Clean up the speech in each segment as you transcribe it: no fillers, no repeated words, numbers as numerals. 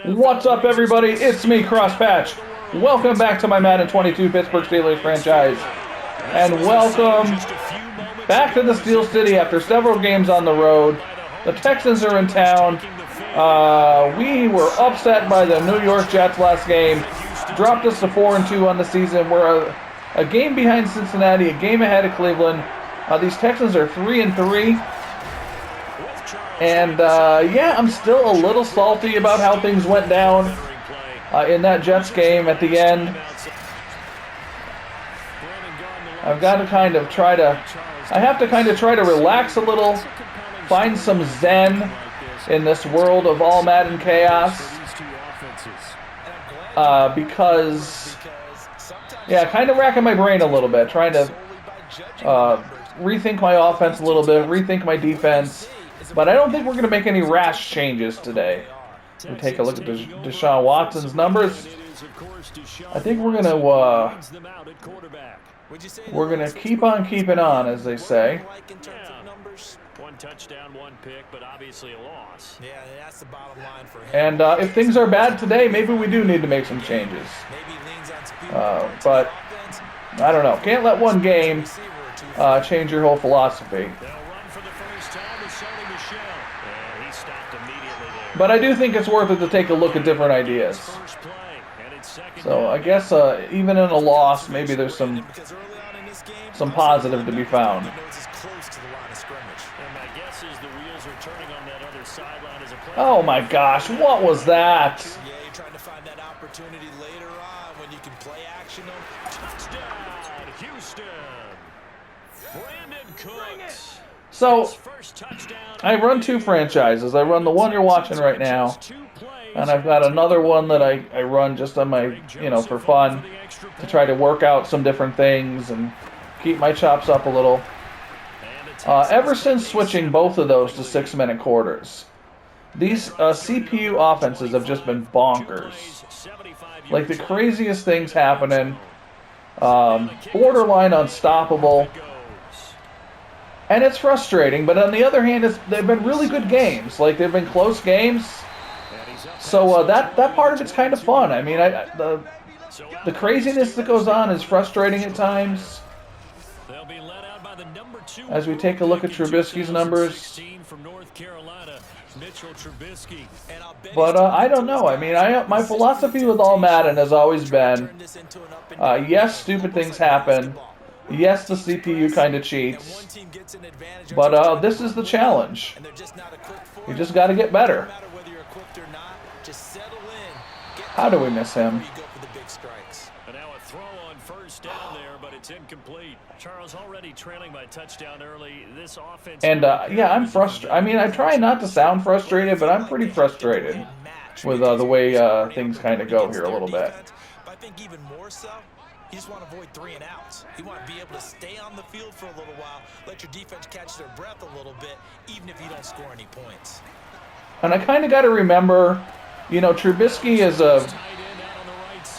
What's up, everybody? It's me, Crosspatch. Welcome back to my Madden 22 Pittsburgh Steelers franchise. And welcome back to the Steel City after several games on the road. The Texans are in town. We were upset by the New York Jets last game. Dropped us to 4-2 on the season. We're a game behind Cincinnati, a game ahead of Cleveland. These Texans are 3-3. And, yeah, I'm still a little salty about how things went down in that Jets game at the end. I've got to kind of try to relax a little, find some zen in this world of all Madden chaos. Because, yeah, kind of racking my brain a little bit, trying to rethink my offense a little bit, rethink my defense. But I don't think we're going to make any rash changes today. We take a look at Deshaun Watson's numbers. I think we're going to keep on keeping on, as they say. One touchdown, one pick, but obviously a loss. Yeah, that's the bottom line for him. And if things are bad today, maybe we do need to make some changes. But I don't know. Can't let one game change your whole philosophy. But I do think it's worth it to take a look at different ideas. So I guess even in a loss, maybe there's some positive to be found. Oh my gosh, what was that? Yeah, you're trying to find that opportunity later on when you can play action. Touchdown, Houston. Brandon Cooks. So, I run two franchises. I run the one you're watching right now, and I've got another one that I run just on my, for fun, to try to work out some different things and keep my chops up a little. Ever since switching both of those to 6-minute quarters, these CPU offenses have just been bonkers. Like the craziest things happening, borderline unstoppable. And it's frustrating, but on the other hand, they've been really good games. Like, they've been close games. So that part of it's kind of fun. I mean, the craziness that goes on is frustrating at times. As we take a look at Trubisky's numbers. But I don't know. I mean, my philosophy with all Madden has always been, yes, stupid things happen. Yes, the CPU kind of cheats, but this is the challenge. You just got to get better. How do we miss him? And now a throw on first down there, but it's incomplete. Charles already trailing by touchdown early. This offense. And yeah, I'm frustrated. I mean, I try not to sound frustrated, but I'm pretty frustrated with the way things kind of go here a little bit. I think even more so. You just want to avoid 3 and outs. You want to be able to stay on the field for a little while, let your defense catch their breath a little bit, even if you don't score any points. And I kind of got to remember, Trubisky is I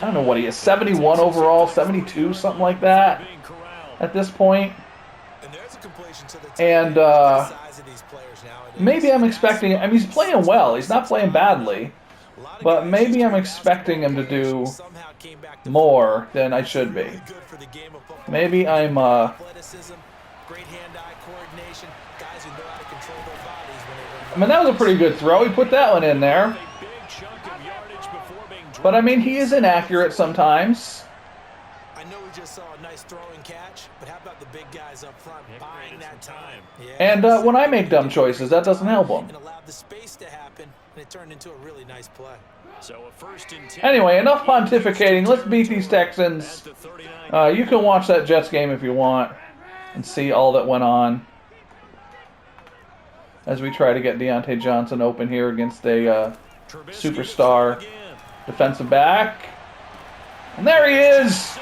don't know what he is, 71 overall, 72, something like that at this point. And maybe I'm expecting, I mean, he's playing well. He's not playing badly. But maybe I'm expecting him to do more than I should be. Maybe I'm, I mean, that was a pretty good throw. He put that one in there. But, I mean, he is inaccurate sometimes. I know we just saw a nice throw and catch, but how about the big guys up front buying that time? And when I make dumb choices, that doesn't help them. And allowed the space to happen, and it turned into a really nice play. So a first and 10. Anyway, enough pontificating. Let's beat these Texans. You can watch that Jets game if you want and see all that went on as we try to get Deontay Johnson open here against a superstar defensive back. And there he is!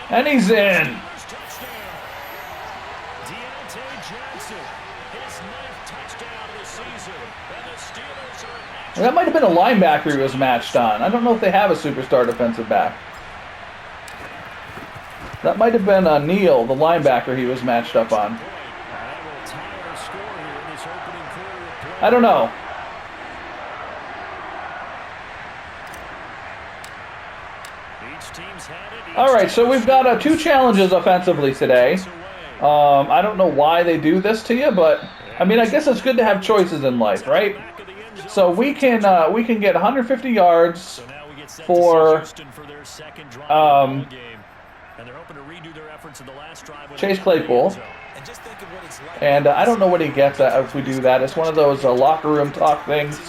And he's in! That might have been a linebacker he was matched on. I don't know if they have a superstar defensive back. That might have been Neal, the linebacker he was matched up on. I don't know. All right, so we've got 2 challenges offensively today. I don't know why they do this to you, but I mean, I guess it's good to have choices in life, right? So we can get 150 yards for Chase Claypool, and I don't know what he gets if we do that. It's one of those locker room talk things.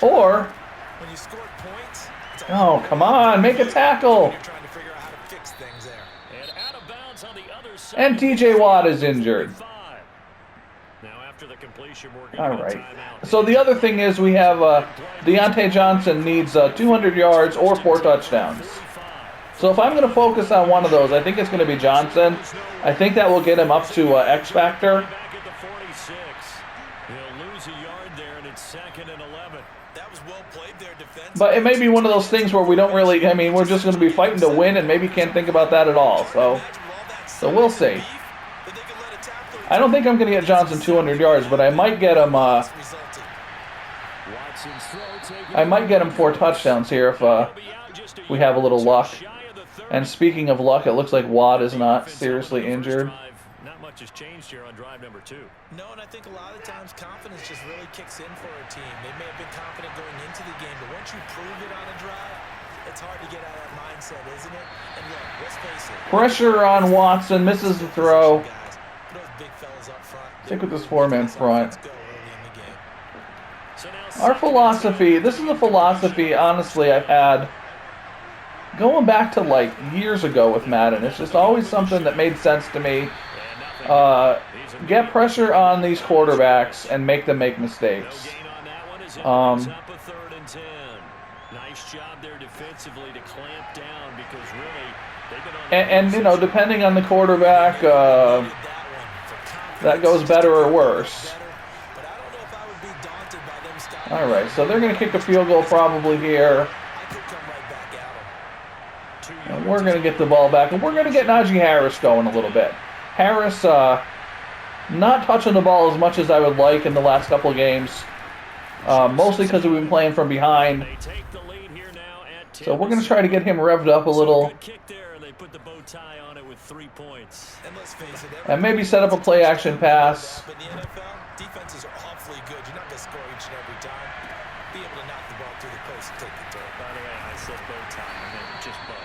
Or, oh, come on, make a tackle. And TJ Watt is injured. All right. So the other thing is we have Deontay Johnson needs 200 yards or 4 touchdowns. So if I'm going to focus on one of those, I think it's going to be Johnson. I think that will get him up to X Factor. But it may be one of those things where we don't really, I mean, we're just going to be fighting to win and maybe can't think about that at all. So we'll see. I don't think I'm going to get Johnson 200 yards, but I might get him 4 touchdowns here if we have a little luck. And speaking of luck, it looks like Watt is not seriously injured. Not much has changed here on drive number 2. No, and I think a lot of times confidence just really kicks in for a team. They may have been confident going into the game, but once you prove it on a drive, it's hard to get out of that mindset, isn't it? And look, let's face it. Pressure on Watson, misses the throw. Stick with this 4-man front. Our philosophy, this is a philosophy, honestly, I've had going back to like years ago with Madden. It's just always something that made sense to me. Get pressure on these quarterbacks and make them make mistakes. And you know, depending on the quarterback, that goes better or worse. All right, so they're going to kick a field goal probably here. And we're going to get the ball back, and we're going to get Najee Harris going a little bit. Harris not touching the ball as much as I would like in the last couple of games, mostly because we've been playing from behind. So we're going to try to get him revved up a little. And maybe set up a play-action pass. Defenses are awfully good. You're not going to score each and every time. Be able to knock the ball through the post and take the turn. By the way, I said bow tie. I meant just bow.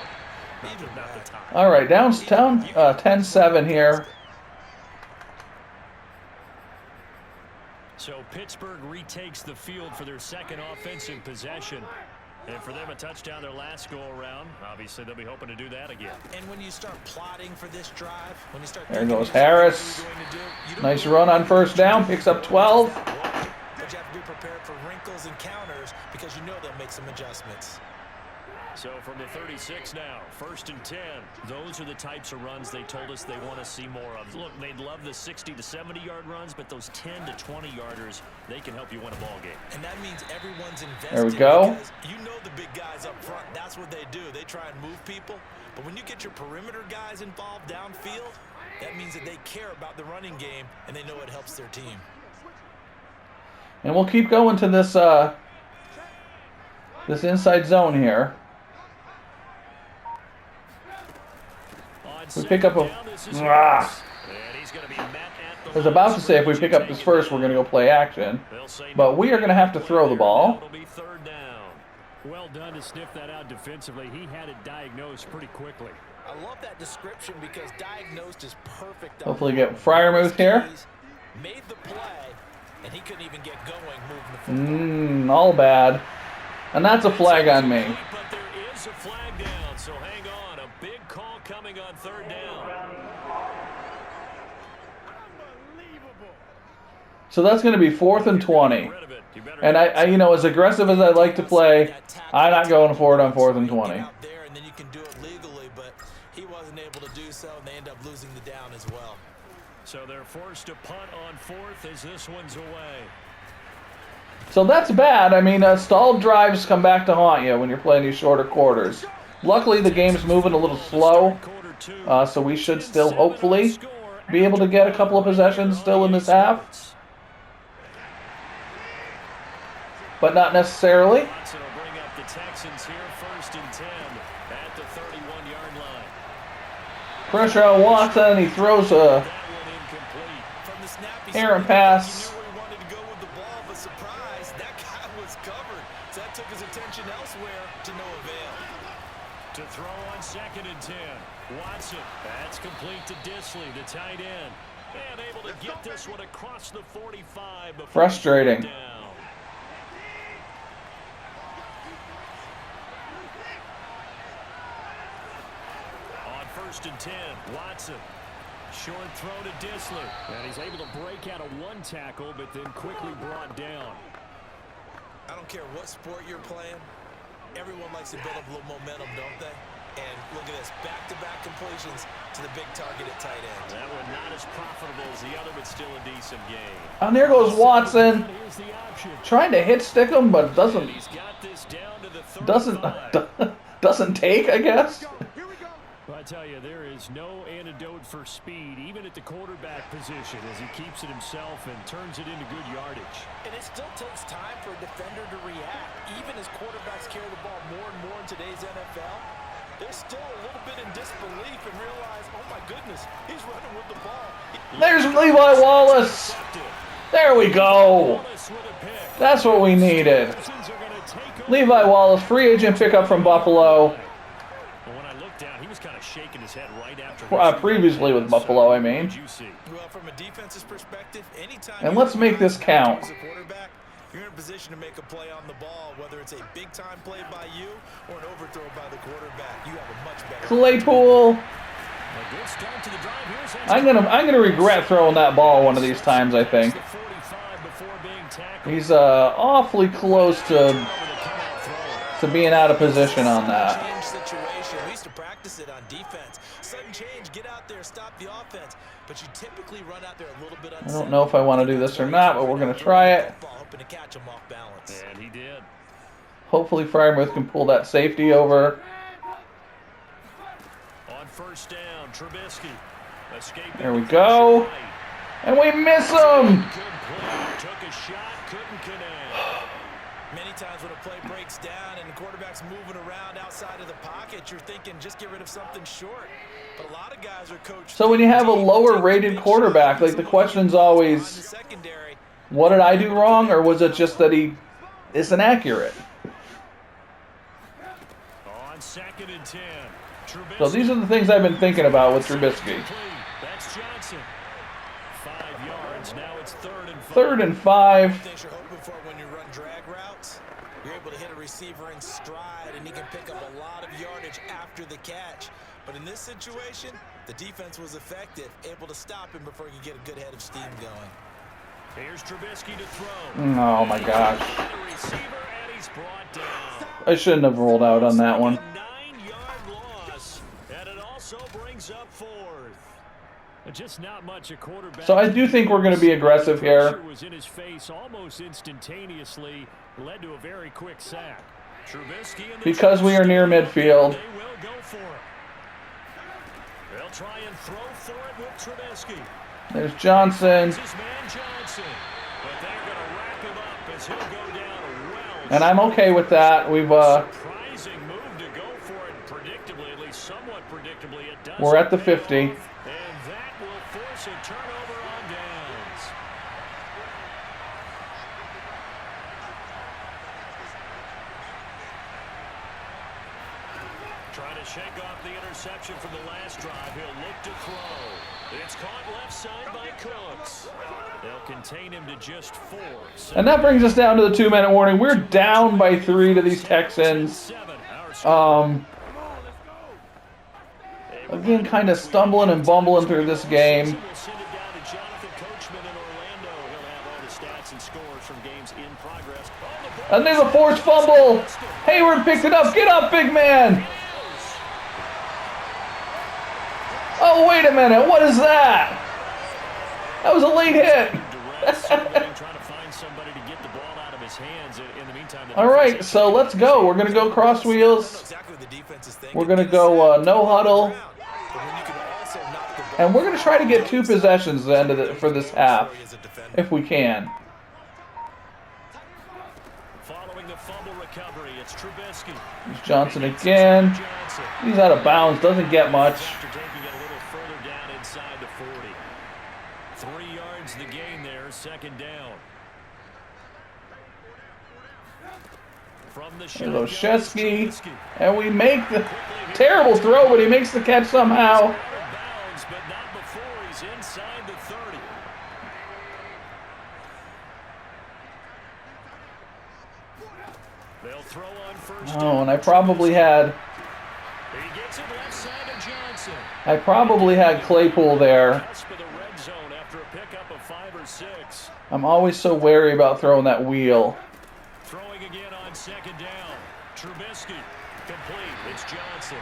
Not the tie. All right, down 10-7 here. So Pittsburgh retakes the field for their second offensive possession. And for them, a touchdown their last go-around. Obviously, they'll be hoping to do that again. And when you start plotting for this drive, when you start there goes Harris. Nice run on first down. Picks up 12. But you have to be prepared for wrinkles and counters because you know they'll make some adjustments. So from the 36 now, 1st and 10. Those are the types of runs they told us they want to see more of. Look, they'd love the 60 to 70-yard runs, but those 10 to 20-yarders, they can help you win a ball game. And that means everyone's invested. There we go. You know the big guys up front. That's what they do. They try and move people. But when you get your perimeter guys involved downfield, that means that they care about the running game and they know it helps their team. And we'll keep going to this this inside zone here. We pick up a... I was about to say if we pick up this first, we're going to go play action. But we are going to have to throw the ball. Well done to sniff that out defensively. He had it diagnosed pretty quickly. I love that description because diagnosed is perfect. Hopefully get Freiermuth here. Made the play, and he couldn't even get going moving the football. All bad. And that's a flag on me. But there is a flag down, so hang on. A big call coming on 3rd down. So that's going to be 4th and 20. And I, you know, as aggressive as I like to play, I'm not going for it on 4th and 20. And then you can do it legally, but he wasn't able to do so, and they end up losing the down as well. So they're forced to punt on 4th as this one's away. So that's bad. I mean, stalled drives come back to haunt you when you're playing these shorter quarters. Luckily, the game's moving a little slow, so we should still, hopefully, be able to get a couple of possessions still in this half. But not necessarily. the Texans here, 1st and 10 at the 31-yard line. Pressure on Watson, and he throws a errant pass. He knew where he wanted to go with the ball, but surprise, that guy was covered. So that took his attention elsewhere to no avail. To throw on 2nd and 10. Watson, that's complete to Disley, the tight end. And able to get this one across the 45. Frustrating. On 1st and 10, Watson. Short throw to Disley. And he's able to break out a one tackle, but then quickly brought down. I don't care what sport you're playing. Everyone likes to build up a little momentum, don't they? And look at this, back-to-back completions to the big target at tight end. That one not as profitable as the other, but still a decent game. And there goes Watson, trying to hit stick him, but doesn't take, I guess. I tell you, there is no antidote for speed, even at the quarterback position, as he keeps it himself and turns it into good yardage. And it still takes time for a defender to react. Even as quarterbacks carry the ball more and more in today's NFL, they're still a little bit in disbelief and realize, oh my goodness, he's running with the ball. There's Levi Wallace. There we go. That's what we needed. Levi Wallace, free agent pickup from Buffalo. Shaking his head right after previously with Buffalo, I mean. Well, from a defense's perspective, anytime and let's make this count. You're in a position to make a play on the ball, whether it's a big-time play by you or an overthrow by the quarterback. You have a much better Claypool. I'm gonna regret throwing that ball one of these times, I think. He's awfully close to being out of position on that. Practice it on defense. Sudden change, get out there, stop the offense. But you typically run out there a little bit. I don't know if I want to do this or not, but we're going to try it. Hoping to catch him off balance. And he did. Hopefully Frymouth can pull that safety over. On 1st down, Trubisky. There we go. And we miss him. Took a shot, couldn't connect. Many times when a play breaks down and the quarterback's moving around outside of the pocket, you're thinking just get rid of something short. But a lot of guys are coached. So when you have a lower rated quarterback, like the question's always, what did I do wrong, or was it just that he isn't accurate? On 2nd and 10. So these are the things I've been thinking about with Trubisky. That's Johnson. 5 yards. Now it's 3rd and 5. 3rd and 5. Things you're hoping for when you run drag routes. You're able to hit a receiver in stride, and he can pick up a lot of yardage after the catch. But in this situation, the defense was effective, able to stop him before he could get a good head of steam going. Here's Trubisky to throw. Oh my gosh. Receiver, and he's brought down. I shouldn't have rolled out on that one. 9-yard loss, and it also brings up 4th. Just not much a quarterback. So I do think we're going to be aggressive here. Was in his face almost instantaneously, led to a very quick sack. Trubisky because we are near midfield. They will go for it. They'll try and throw for it with Trubisky. There's Johnson. This is man Johnson. But they're going to rack him up as he'll go down well. And I'm okay with that. We've surprising move to go for it predictably, at least somewhat predictably. It does. We're at the 50. And that will force a turnover on downs. Trying to shake off the interception from the last drive. He'll look to throw. It's caught left side by Cooks. They'll contain him to just 4. And that brings us down to the 2-minute warning. We're down by 3 to these Texans. Again, kind of stumbling and bumbling through this game. And there's a forced fumble. Hayward picked it up. Get up, big man. Oh, wait a minute. What is that? That was a late hit. All right, so let's go. We're going to go cross wheels. We're going to go no huddle. And we're going to try to get 2 possessions at the end of for this half, if we can. following the fumble recovery. It's Trubisky. Here's Johnson again. He's out of bounds. Doesn't get much. After taking it a little further down inside the 40. 3 yards the gain there. Second down. From the There's Oshesky. And we make the terrible throw, but he makes the catch somehow. But not before he's inside the 30. They'll throw on first. Oh, and I probably had He gets it left side to Johnson. Claypool there. Cusp of the red zone after a pickup of 5 or 6. I'm always so wary about throwing that wheel. Throwing again on second down. Trubisky complete. It's Johnson.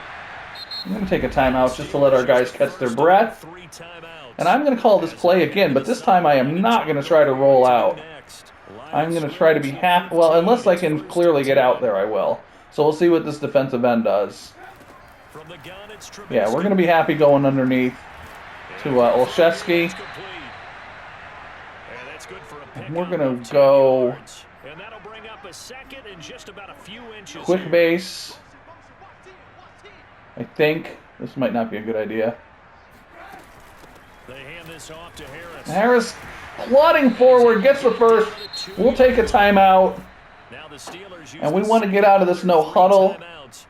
I'm going to take a timeout just to let our guys catch their breath. 3 timeouts. And I'm going to call this play again, but this time I am not going to try to roll out. I'm going to try to be half... Well, unless I can clearly get out there, I will. So we'll see what this defensive end does. From the gun, it's Trubisky. Yeah, we're going to be happy going underneath to Olszewski. And we're going to go And that'll bring up a second in just about a few inches. quick base. I think this might not be a good idea. They hand this off to Harris. Harris plodding forward, gets the first. We'll take a timeout. Now the Steelers And we want to get out of this no huddle. timeouts,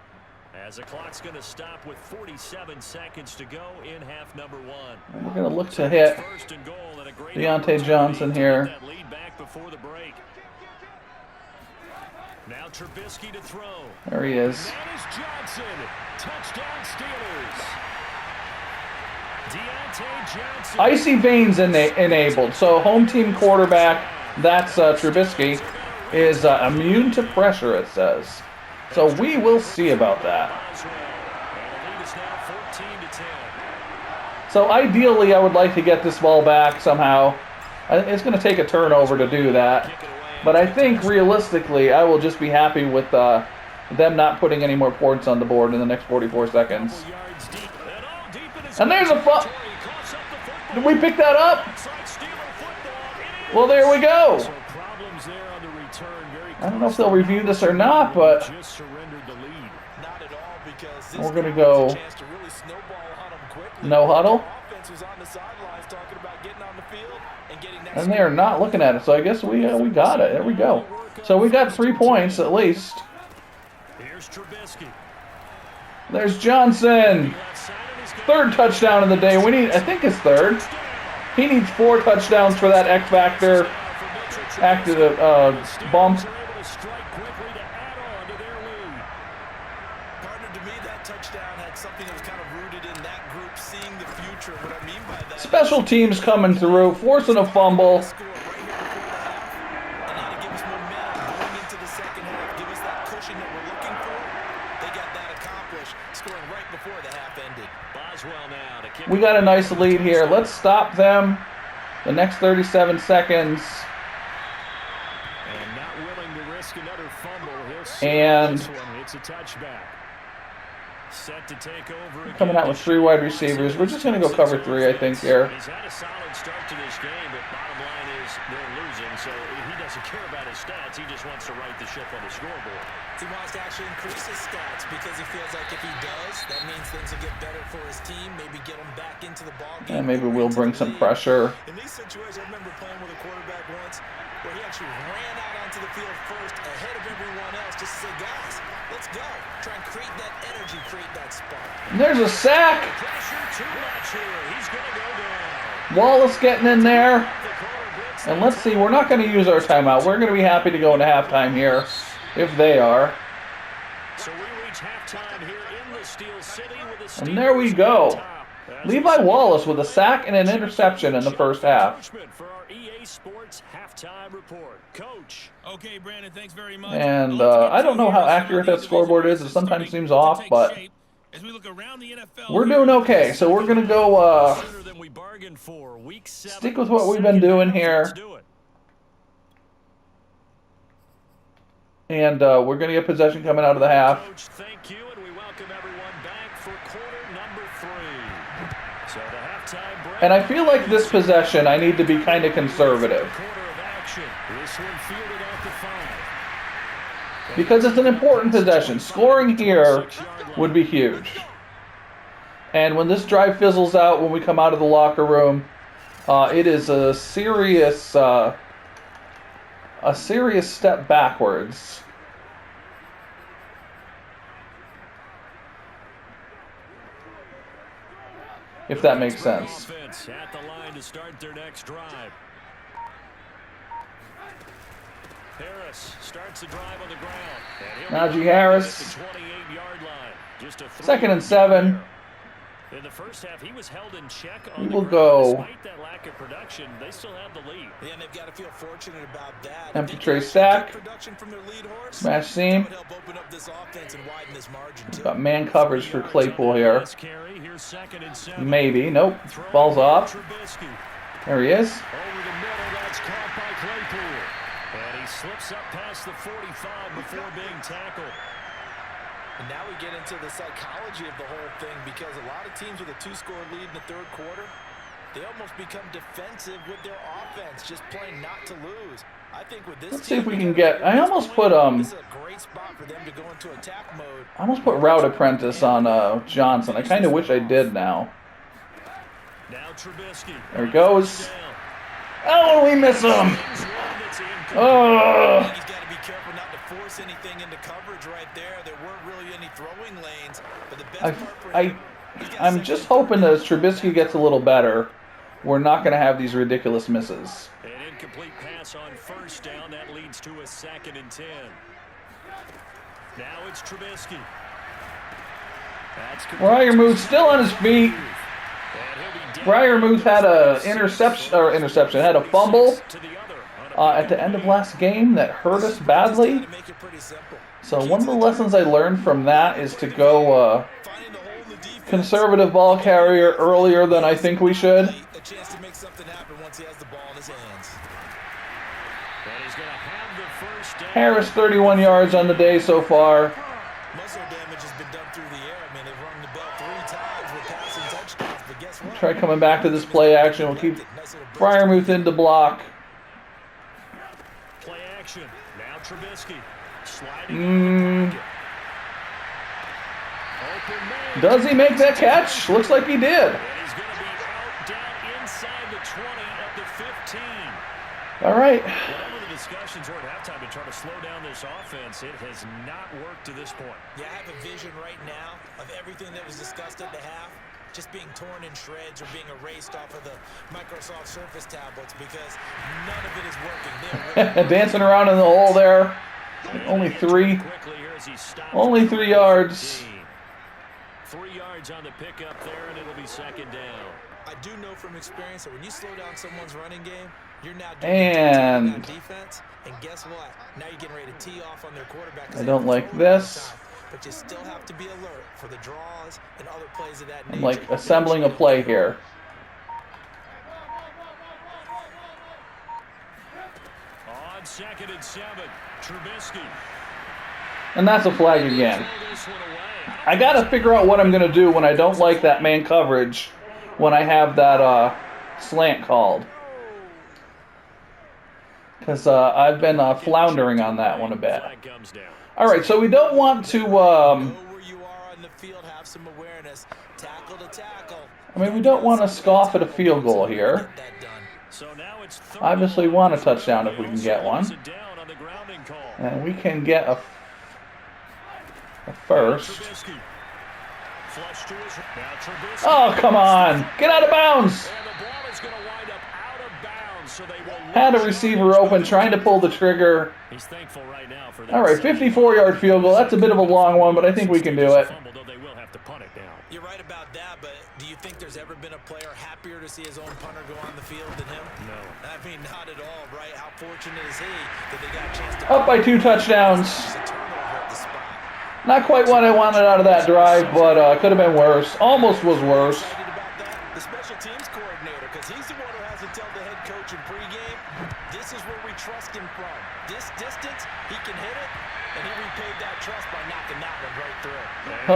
as the clock's going to stop with 47 seconds to go in half number 1. And we're going to look to hit First and goal and a great Deontay Johnson here. that lead back before the break. Now Trubisky to throw. There he is. That is Johnson. Touchdown Steelers. Deontay Johnson. Icy veins enabled. So home team quarterback, that's Trubisky, is immune to pressure, it says. So we will see about that. And the lead is now 14-10. So ideally, I would like to get this ball back somehow. It's going to take a turnover to do that. But I think realistically, I will just be happy with them not putting any more points on the board in the next 44 seconds. And there's a Did we pick that up? Well, there we go. I don't know if they'll review this or not, but we're going to go no huddle. And they are not looking at it, so I guess we got it. There we go. So we got 3 points at least. Here's Trubisky. There's Johnson. 3rd touchdown of the day. I think it's 3rd. He needs 4 touchdowns for that X factor active bump. Special teams coming through, forcing a fumble. We got a nice lead here. Let's stop them. The next 37 seconds. And not willing to risk another fumble. And it's a touchback. Set to take over again. Coming out with 3 wide receivers. We're just going to go cover 3, I think, here. He's had a solid start to this game, but bottom line is they're losing, so he doesn't care about his stats. He just wants to right the ship on the scoreboard. He wants to actually increase his stats because he feels like if he does, that means things will get better for his team, maybe get him back into the ball game. And maybe we'll bring some pressure. In these situations, I remember playing with a quarterback once where he actually ran out onto the field first ahead of everyone else just to say, guys, let's go. Try and create that energy, create that spark. And there's a sack. Pressure too much here. He's going to go down. Wallace getting in there. And let's see, we're not going to use our timeout. We're going to be happy to go into halftime here, if they are. So we reach halftime here in the Steel City with a And there we go. Levi Wallace with a sack and an interception in the first half. For our EA Sports halftime report. Coach. Okay, Brandon, thanks very much. And I don't know how accurate that scoreboard is. It sometimes seems off, but we're doing okay. So we're going to go stick with what we've been doing here. And we're going to get possession coming out of the half. Coach, thank you, and we welcome everyone back for quarter number 3. So the halftime break. And I feel like this possession, I need to be kind of conservative. Quarter of action. This one fielded at the 5. because it's an important possession. Scoring here would be huge. And when this drive fizzles out, when we come out of the locker room, it is a serious step backwards. If that makes sense. At the line to start their next drive. Harris starts the drive on the ground. Najee Harris. 28-yard line. Just a 2nd and 7. In the first half, he was held in check We on will the ground. go. Despite that lack of production, they still have the lead. Yeah, and they've got to feel fortunate about that. Empty tray stack. Production from their lead horse. Smash seam. That would help open up this offense and widen this margin too. Got man coverage for Claypool here. Maybe. Nope. Ball's off. There he is. Over the middle, that's caught by Claypool. And he slips up past the 45 before being tackled. And now we get into the psychology of the whole thing, because a lot of teams with a 2-score lead in the third quarter, they almost become defensive with their offense, just playing not to lose. I think with this Let's see if we can get. I almost put this is a great spot for them to go into attack mode. I almost put Route Apprentice on Johnson. I kind of wish I did now. There he goes. Oh, we miss him. Oh. He's got to be careful not to force anything into coverage right there. There weren't really any throwing lanes, but the best part for him, I'm just hoping that as Trubisky gets a little better, we're not going to have these ridiculous misses. An incomplete pass on first down. That leads to a 2nd and 10. Now it's Trubisky. Ryermuth still on his feet. Ryermuth had a interception, had a fumble at the end of last game that hurt us badly. So one of the lessons I learned from that is to go conservative ball carrier earlier than I think we should. Harris 31 yards on the day so far. Try coming back to this play action. We'll keep Freiermuth in to block. Play action. Now Trubisky. Sliding. Does he make that catch? Looks like he did. He's going to be out down inside the 20 at the 15. All right. Whatever the discussions were at halftime to try to slow down this offense, it has not worked to this point. Yeah, I have a vision right now of everything that was discussed at the half just being torn in shreds or being erased off of the Microsoft Surface tablets, because none of it is working. Dancing around in the hole there. Only 3. Only 3 yards. 3 yards on the pickup there, and it'll be 2nd down. I do know from experience that when you slow down someone's running game, you're now doing defense. And guess what? Now you're getting ready to tee off on their quarterback. I don't like this. But you still have to be alert for the draws and other plays of that nature. I'm like assembling a play here. On 2nd and 7, Trubisky. And that's a flag again. I got to figure out what I'm going to do when I don't like that man coverage, when I have that slant called. Because I've been floundering on that one a bit. All right, so we don't want to. I mean, we don't want to scoff at a field goal here. Obviously, want a touchdown if we can get one, and we can get a first. Oh, come on! Get out of bounds! Had a receiver open, trying to pull the trigger. He's thankful right now for that. All right, 54-yard field goal. That's a bit of a long one, but I think we can do it. They will have to punt it down. You're right about that, but do you think there's ever been a player happier to see his own punter go on the field than him? No. I mean, not at all, right? How fortunate is he that they got a chance to... Up by 2 touchdowns. Not quite what I wanted out of that drive, but could have been worse. Almost was worse. The special teams coordinator, because he's the one who has to tell the head coach in pregame, this is where we trust him from. This distance, he can hit it. And he repaid that trust by knocking that one right through.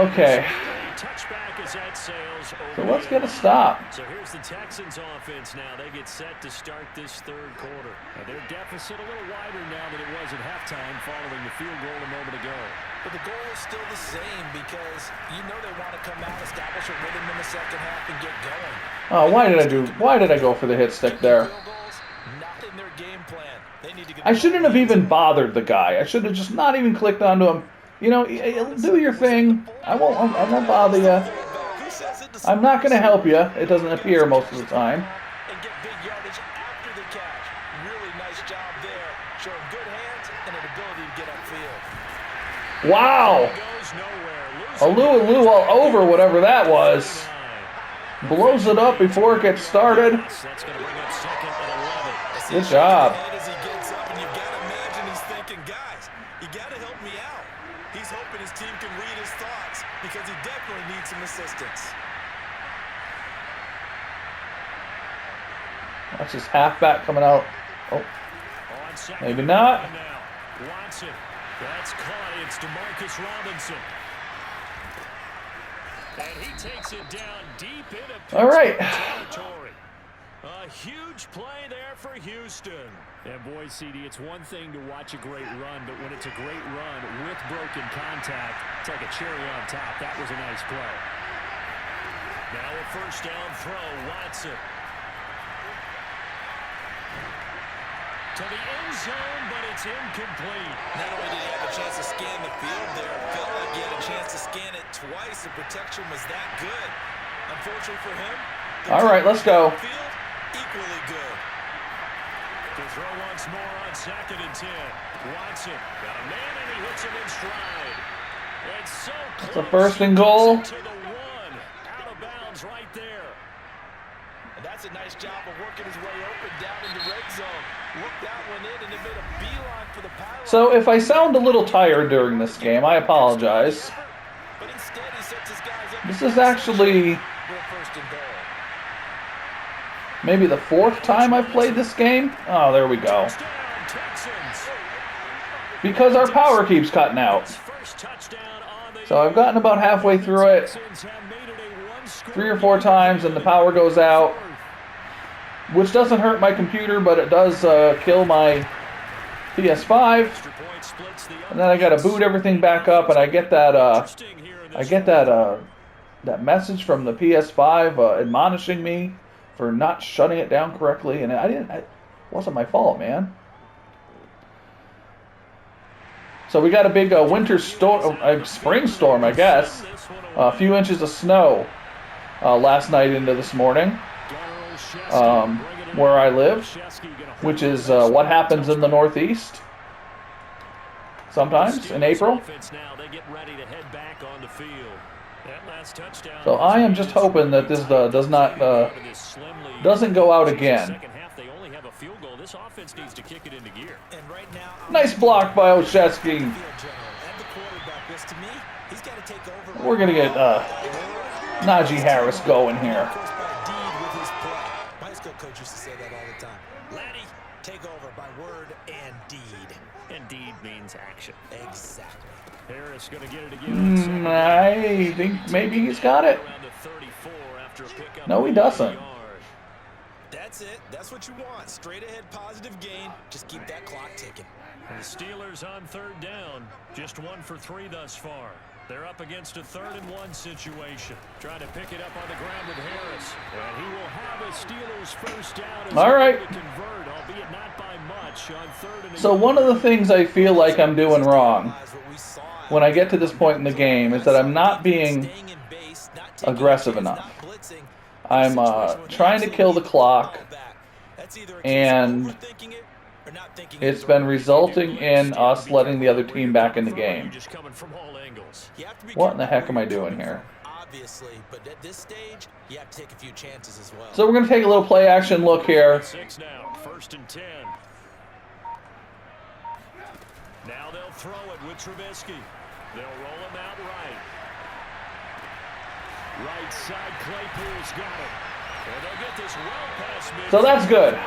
Okay. Touchback as that sails over. So let's get a stop. So here's the Texans offense now. They get set to start this third quarter. And their deficit a little wider now than it was at halftime following the field goal a moment ago. But the goal is still the same because you know they want to come out, establish a rhythm in the second half, and get going. Oh, why did I go for the hit stick there? Not in their game plan. They need to get. I shouldn't have even bothered the guy. I should have just not even clicked onto him. You know, do your thing. I won't bother you. I'm not going to help you. It doesn't appear most of the time. And get big yardage after the catch. Really nice job there. Showing good hands and an ability to get upfield. Wow. A Lou all over whatever that was. Blows it up before it gets started. Good job. As he gets up, and you've got to imagine he's thinking, guys, you got to help me out. He's hoping his team can read his thoughts because he definitely needs some assistance. That's his halfback coming out. Oh, maybe not. Watson. That's caught. It's DeMarcus Robinson. And he takes it down deep into Pittsburgh territory. A huge play there for Houston. And boy, CD, it's one thing to watch a great run, but when it's a great run with broken contact, it's like a cherry on top. That was a nice play. Now a first down throw, Watson. To the end zone, but it's incomplete. Not only did he have a chance to scan the field there, it felt like he had a chance to scan it twice. The protection was that good. Unfortunately for him, all right, let's go. Field, equally good. To throw once more on 2nd and 10. Watson got a man and he hits him in stride. It's so close. It's a first and goal. To the one. Out of bounds right there. And that's a nice job of working his way open down in the red zone. Looked that one in and it made a beeline for the pylon. So if I sound a little tired during this game, I apologize. But instead he sets his guys up. This is actually first and goal. maybe the 4th time I've played this game. Oh, there we go. Because our power keeps cutting out. So I've gotten about halfway through it 3 or 4 times and the power goes out. Which doesn't hurt my computer, but it does kill my PS5. And then I gotta boot everything back up and I get that that message from the PS5 admonishing me for not shutting it down correctly, and it wasn't my fault, man. So we got a big winter storm, spring storm, I guess. A few inches of snow last night into this morning, where I live, which is what happens in the Northeast sometimes in April. So I am just hoping that this doesn't go out again. Nice block by Olszewski. We're going to get Najee Harris going here. My school coach used to say that all the time. Laddie, take over by word and deed. And deed means action. Exactly. Harris going to get it again. I think maybe he's got it. No, he doesn't. That's it. That's what you want. Straight ahead, positive gain. Just keep that clock ticking. The Steelers on 3rd down. Just 1 for 3 thus far. They're up against a 3rd and 1 situation. Trying to pick it up on the ground with Harris. And he will have a Steelers first down. All right. Convert, albeit not by much on 3rd and So one of the things I feel like I'm doing wrong when I get to this point in the game is that I'm not being aggressive enough. I'm trying to kill the clock, and it's been resulting in us letting the other team back in the game. What in the heck am I doing here? But at this stage, you have to take a few chances as well. So we're going to take a little play action look here. 6 now, 1st and 10. Now they'll throw it with Trubisky. They'll roll him out right. Right side, Claypool's got it. So that's good.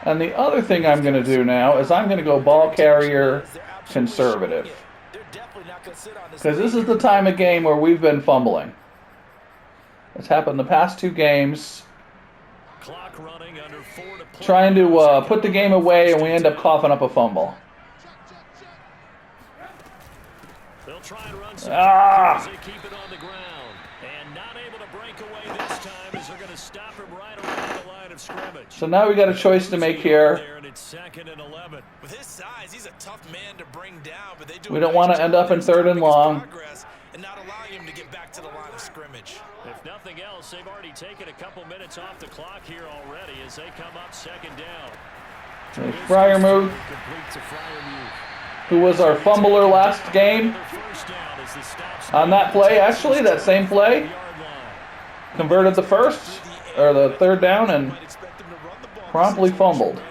And the other thing I'm going to do now is I'm going to go ball carrier conservative. Because this is the time of game where we've been fumbling. It's happened the past 2 games. Trying to put the game away, and we end up coughing up a fumble. Ah! Keep it on the ground, and not able to break away this time as they're going to stop him right around the line of scrimmage. So now we got a choice to make here. With his size, he's a tough man to bring down, but they do. We don't want to end up in 3rd and long. And not allowing him to get back to the line of scrimmage. If nothing else, they've already taken a couple minutes off the clock here already as they come up 2nd down. There's Fryermuth, who was our fumbler last game. On that play, actually, that same play, converted the 3rd down and promptly fumbled.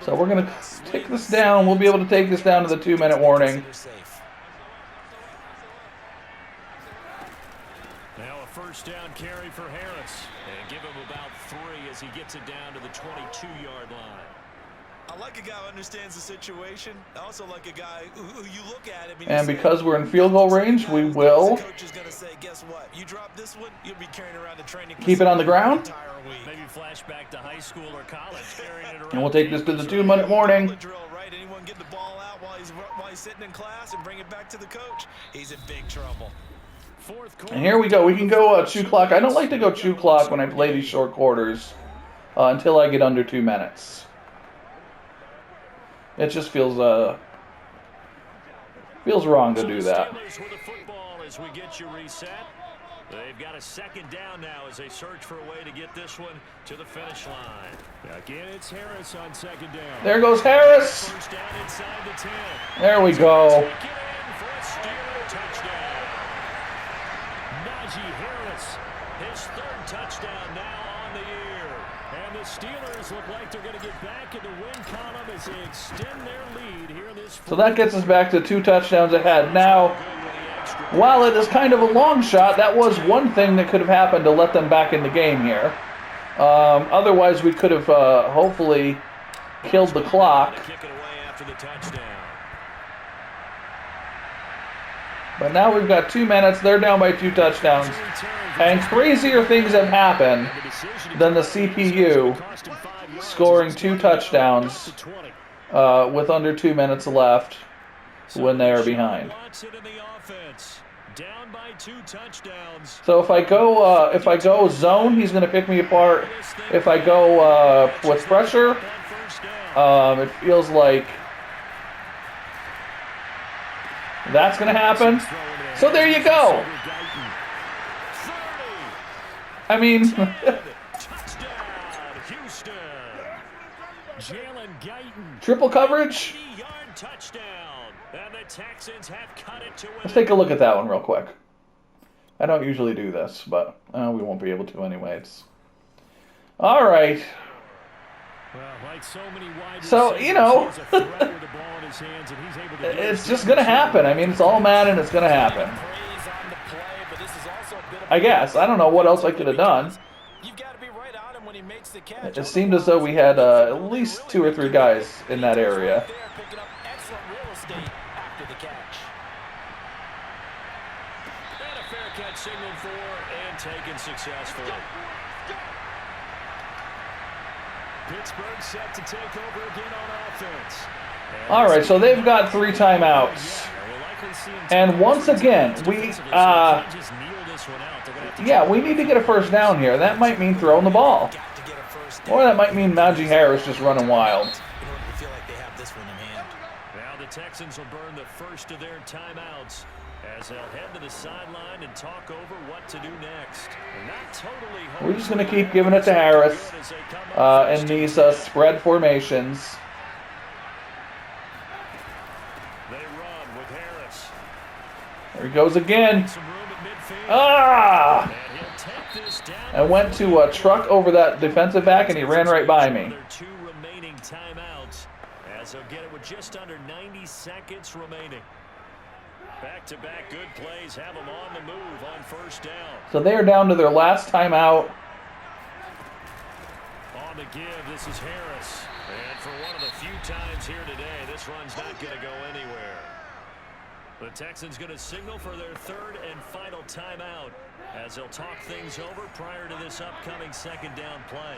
So we're going to take this down. We'll be able to take this down to the 2-minute warning. Now a 1st down carry for Harris. And give him about 3 as he gets it down to the 22-yard line. I like a guy who understands the situation. I also like a guy who you look at him and because we're in field goal range, we will keep it on the ground. Maybe flashback to high school or college. And we'll take this to the 2-minute warning. Anyone get the ball out while he's sitting in class and bring it back to the coach. He's in big trouble. And here we go. We can go chew clock. I don't like to go chew clock when I play these short quarters until I get under 2 minutes. It just feels wrong to do that. As we get you reset. They've got a 2nd down now as they search for a way to get this one to the finish line. Again, it's Harris on 2nd down. There goes Harris. 1st down inside the 10. There we go. Take it in for a Steeler touchdown. Najee Harris, his 3rd touchdown now on the year. And the Steelers look like they're going to get back in the win column as they extend their lead here in this. So that gets us back to 2 touchdowns ahead. Now, while it is kind of a long shot, that was one thing that could have happened to let them back in the game here. Otherwise, we could have hopefully killed the clock. But now we've got 2 minutes. They're down by 2 touchdowns. And crazier things have happened than the CPU scoring 2 touchdowns with under 2 minutes left when they are behind. So if I go zone, he's going to pick me apart. If I go with pressure, it feels like that's going to happen. So there you go. I mean, triple coverage. Let's take a look at that one real quick. I don't usually do this, but we won't be able to anyways. All right. So, you know, it's just going to happen. I mean, it's all Madden. It's going to happen. I guess. I don't know what else I could have done. It seemed as though we had at least 2 or 3 guys in that area. Signaled for and taken successfully. Pittsburgh set to take over again on offense. All right, so they've got 3 timeouts. And once again, we need to get a 1st down here. That might mean throwing the ball. Or that might mean Najee Harris just running wild. Now the Texans will burn the first of their timeouts as they'll head to the sideline and talk over what to do next. We're just going to keep giving it to Harris in these spread formations. They run with Harris. There he goes again. Ah! I went to truck over that defensive back, and he ran right by me. 2 remaining timeouts as they'll get it with just under 90 seconds remaining. Back-to-back good plays have them on the move on first down. So they are down to their last timeout. On the give, this is Harris. And for one of the few times here today, this run's not going to go anywhere. The Texans going to signal for their third and final timeout as they'll talk things over prior to this upcoming second down play.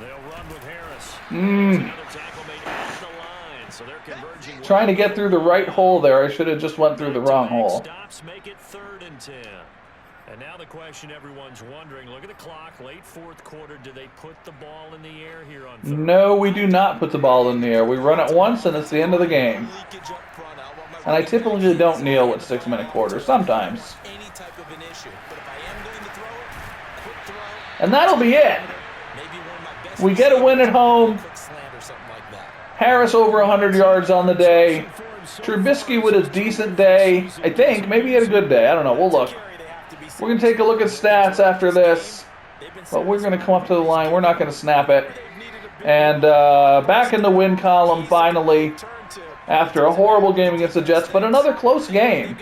They'll run with Harris. Another tackle made at the line, so they're converging. Trying to get through the right hole there. I should have just went through the wrong hole. Stops make it 3rd and 10. And now the question everyone's wondering, look at the clock, late fourth quarter, do they put the ball in the air here on third? No, we do not put the ball in the air. We run it once and it's the end of the game. And I typically don't kneel with 6-minute quarters, sometimes. And that'll be it. We get a win at home. Harris over 100 yards on the day. Trubisky with a decent day. I think. Maybe he had a good day. I don't know. We'll look. We're going to take a look at stats after this. But we're going to come up to the line. We're not going to snap it. And back in the win column finally. After a horrible game against the Jets. But another close game.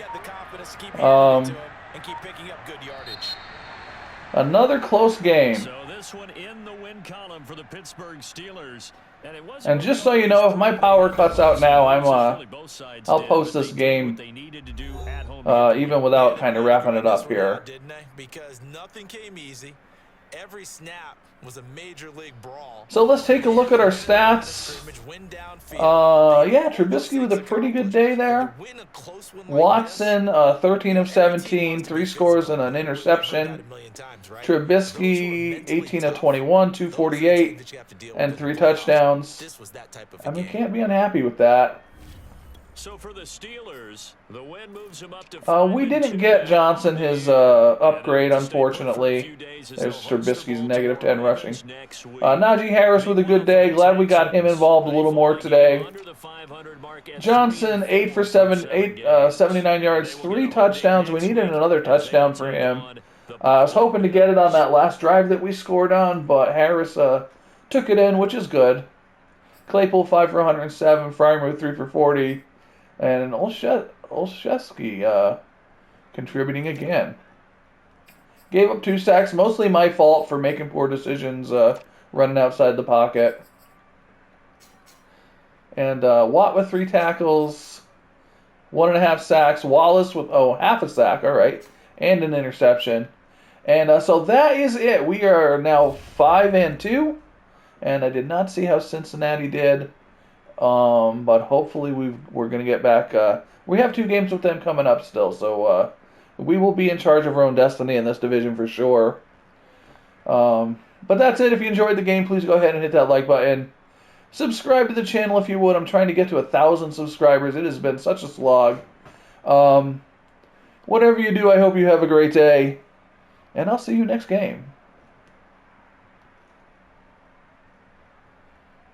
Another close game. So this one in the win column for the Pittsburgh Steelers. And just so you know, if my power cuts out now, I'll post this game even without kind of wrapping it up here. Because nothing came easy. Every snap was a major league brawl. So let's take a look at our stats. Yeah, Trubisky with a pretty good day there. Watson, 13 of 17, 3 scores and an interception. Trubisky, 18 of 21, 248, and 3 touchdowns. I mean, can't be unhappy with that. So for the Steelers, the win moves him up to we didn't get Johnson his upgrade, unfortunately. There's Trubisky's negative 10 rushing. Najee Harris with a good day. Glad we got him involved a little more today. Johnson, 8 for 79 yards, 3 touchdowns. We needed another touchdown for him. I was hoping to get it on that last drive that we scored on, but Harris took it in, which is good. Claypool, 5 for 107. Frymuth, 3 for 40. And Olszewski contributing again. Gave up 2 sacks, mostly my fault for making poor decisions running outside the pocket. And Watt with 3 tackles, 1.5 sacks. Wallace with, half a sack, all right, and an interception. And so that is it. We are now 5-2, and I did not see how Cincinnati did. But hopefully we're going to get back. We have 2 games with them coming up still, so we will be in charge of our own destiny in this division for sure. But that's it. If you enjoyed the game, please go ahead and hit that like button. Subscribe to the channel if you would. I'm trying to get to 1,000 subscribers. It has been such a slog. Whatever you do, I hope you have a great day. And I'll see you next game.